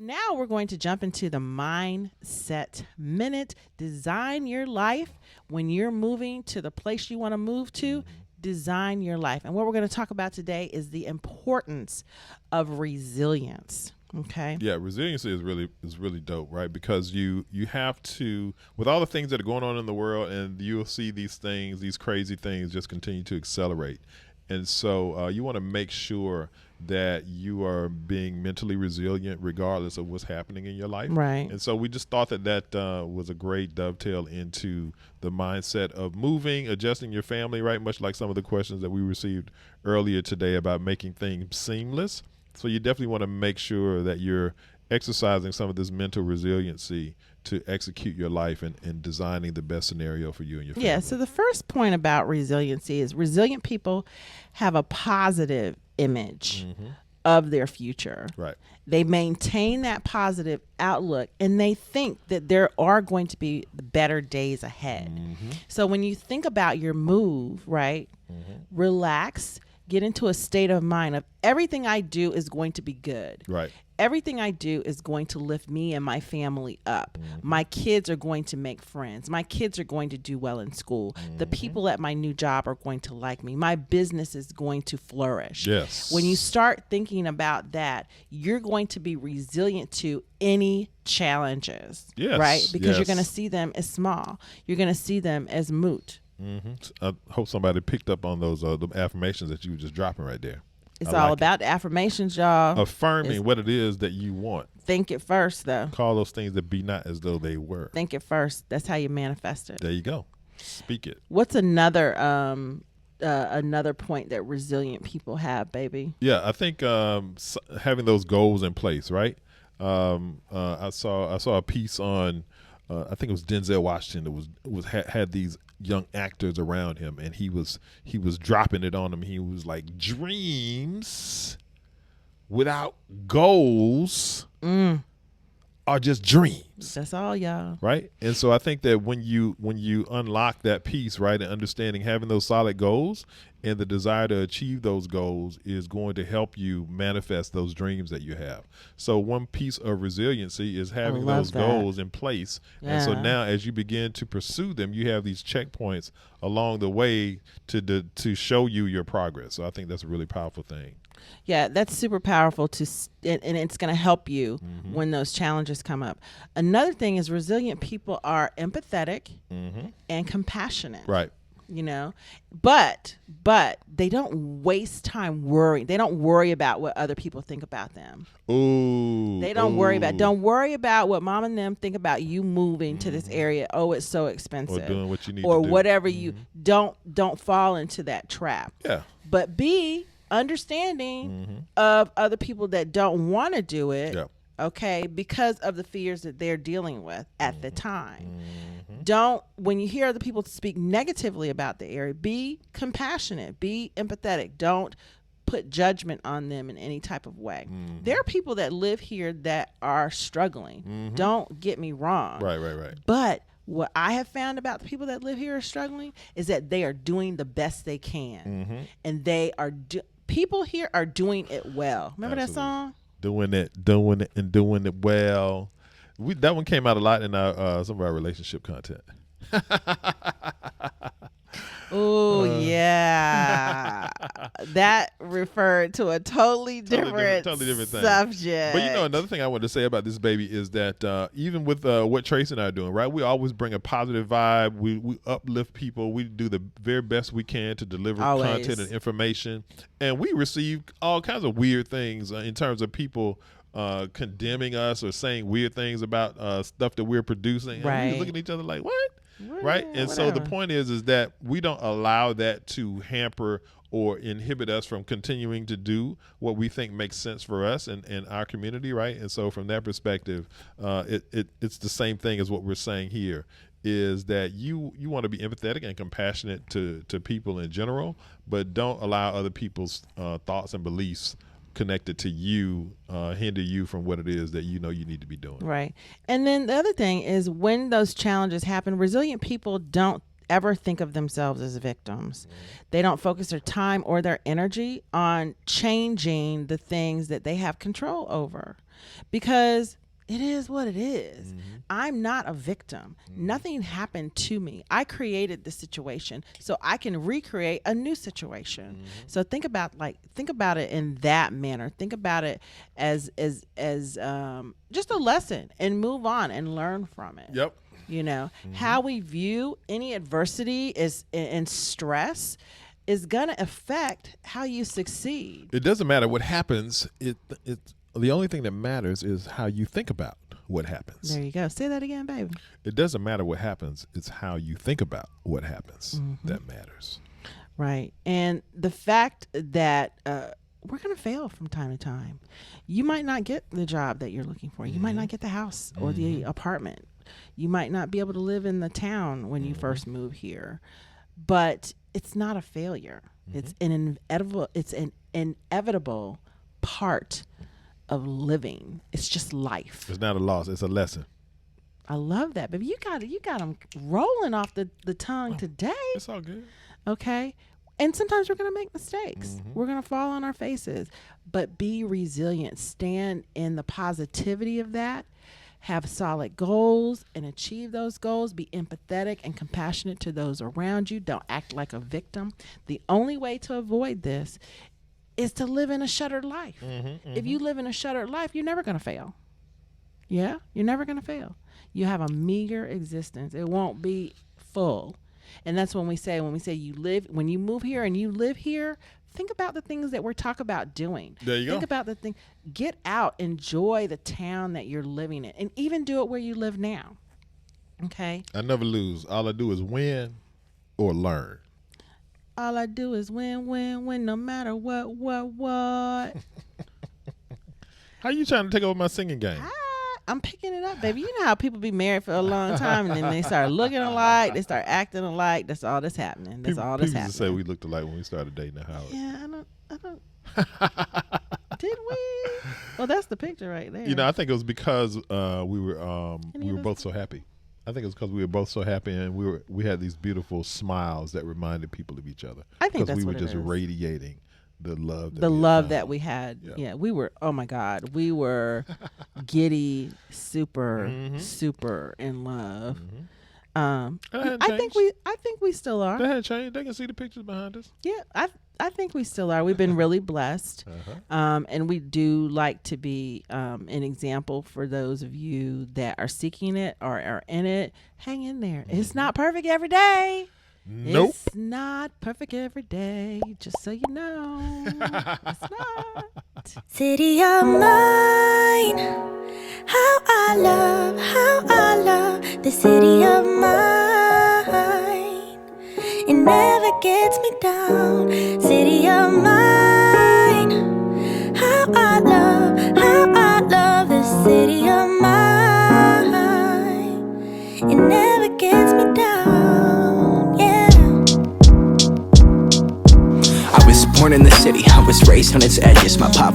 now we're going to jump into the Mindset Minute. Design your life when you're moving to the place you want to move to. Design your life. And what we're going to talk about today is the importance of resilience. Okay. Yeah, resiliency is really dope, right? Because you have to, with all the things that are going on in the world, and you'll see these things, these crazy things just continue to accelerate. And so you want to make sure that you are being mentally resilient regardless of what's happening in your life. Right. And so we just thought that was a great dovetail into the mindset of moving, adjusting your family, right? Much like some of the questions that we received earlier today about making things seamless. So you definitely want to make sure that you're exercising some of this mental resiliency to execute your life and designing the best scenario for you and your family. Yeah, so the first point about resiliency is resilient people have a positive image of their future. Right. They maintain that positive outlook, and they think that there are going to be better days ahead. So when you think about your move, right, relax, get into a state of mind of everything I do is going to be good. Right. Everything I do is going to lift me and my family up. My kids are going to make friends. My kids are going to do well in school. The people at my new job are going to like me. My business is going to flourish. Yes. When you start thinking about that, you're going to be resilient to any challenges. Yes. Right? Because you're Yes. going to see them as small. You're going to see them as moot. I hope somebody picked up on those the affirmations that you were just dropping right there. It's I all like about affirmations, y'all. affirming what it is that you want. Think it first, though. Call those things that be not as though they were. Think it first. That's how you manifest it. There you go. Speak it. What's another point that resilient people have, baby? Yeah, I think having those goals in place, right? I saw a piece on I think it was Denzel Washington that had these young actors around him, and he was dropping it on them. He was like, dreams without goals are just dreams. That's all, y'all. Right. And so I think that when you unlock that piece, right, and understanding having those solid goals and the desire to achieve those goals is going to help you manifest those dreams that you have. So one piece of resiliency is having those goals in place. Yeah. And so now as you begin to pursue them, you have these checkpoints along the way to show you your progress. So I think that's a really powerful thing. Yeah, that's super powerful and it's going to help you when those challenges come up. Another thing is resilient people are empathetic and compassionate. Right. You know, but they don't waste time worrying. They don't worry about what other people think about them. Ooh. They don't worry about what mom and them think about you moving to this area. Oh, it's so expensive. Or doing what you need or to do. whatever you don't fall into that trap. Yeah. But be understanding of other people that don't want to do it. Yeah. Okay, because of the fears that they're dealing with at the time. When you hear other people speak negatively about the area, be compassionate, be empathetic. Don't put judgment on them in any type of way. There are people that live here that are struggling. Don't get me wrong. Right. But what I have found about the people that live here are struggling is that they are doing the best they can. And they are people here are doing it well. Remember that song? Doing it well. That one came out a lot in our some of our relationship content. Oh yeah, that referred to a totally different thing. subject. But another thing I wanted to say about this baby is that even with what Tracy and I are doing, right? We always bring a positive vibe. We uplift people. We do the very best we can to deliver content and information, and we receive all kinds of weird things in terms of people condemning us or saying weird things about stuff that we're producing. Right. And we look at each other like, what? Right. And so the point is that we don't allow that to hamper or inhibit us from continuing to do what we think makes sense for us and our community. Right. And so from that perspective, it's the same thing as what we're saying here is that you want to be empathetic and compassionate to people in general, but don't allow other people's thoughts and beliefs connected to you hinder you from what it is that you need to be doing. Right. And then the other thing is when those challenges happen, resilient people don't ever think of themselves as victims. They don't focus their time or their energy on changing the things that they have control over, because it is what it is. I'm not a victim. Nothing happened to me. I created the situation, so I can recreate a new situation. So think about it in that manner. Think about it as just a lesson, and move on and learn from it. Yep. You know, how we view any adversity and stress is going to affect how you succeed. It doesn't matter what happens. The only thing that matters is how you think about what happens. There you go. Say that again, baby. It doesn't matter what happens. It's how you think about what happens that matters. Right. And the fact that we're going to fail from time to time. You might not get the job that you're looking for. You might not get the house or the apartment. You might not be able to live in the town when you first move here. But it's not a failure. It's an inevitable part of living. It's just life. It's not a loss. It's a lesson. I love that, baby. You got them rolling off the tongue today. It's all good. Okay. And sometimes we're going to make mistakes. We're going to fall on our faces. But be resilient. Stand in the positivity of that. Have solid goals and achieve those goals. Be empathetic and compassionate to those around you. Don't act like a victim. The only way to avoid this is to live in a shuttered life. If you live in a shuttered life, you're never going to fail. Yeah, you're never going to fail. You have a meager existence. It won't be full. And that's when you move here and you live here, think about the things that we're talking about doing. There you go. Think about the thing. Get out, enjoy the town that you're living in, and even do it where you live now. Okay? I never lose. All I do is win or learn. All I do is win, win, win, no matter what. How you trying to take over my singing game? I'm picking it up, baby. You know how people be married for a long time and then they start looking alike, they start acting alike. That's all that's happening. People used to say we looked alike when we started dating Howard. Yeah, I don't. Did we? Well, that's the picture right there. You know, I think it was because we were both so happy. I think it was because we were both so happy, and we had these beautiful smiles that reminded people of each other. I think that's because we what were just it is. Radiating the love. That we had. Yeah, we were. Oh my God, we were giddy, super in love. I think we still are. That hadn't changed. They can see the pictures behind us. Yeah, I think we still are. We've been really blessed, and we do like to be an example for those of you that are seeking it or are in it. Hang in there. It's not perfect every day. Nope. It's not perfect every day, just so you know. It's not. City of mine, how I love the city of mine. It never gets me down. City of mine, how I love the city of mine. It never gets me down, yeah. I was born in the city, I was raised on its edges. My pop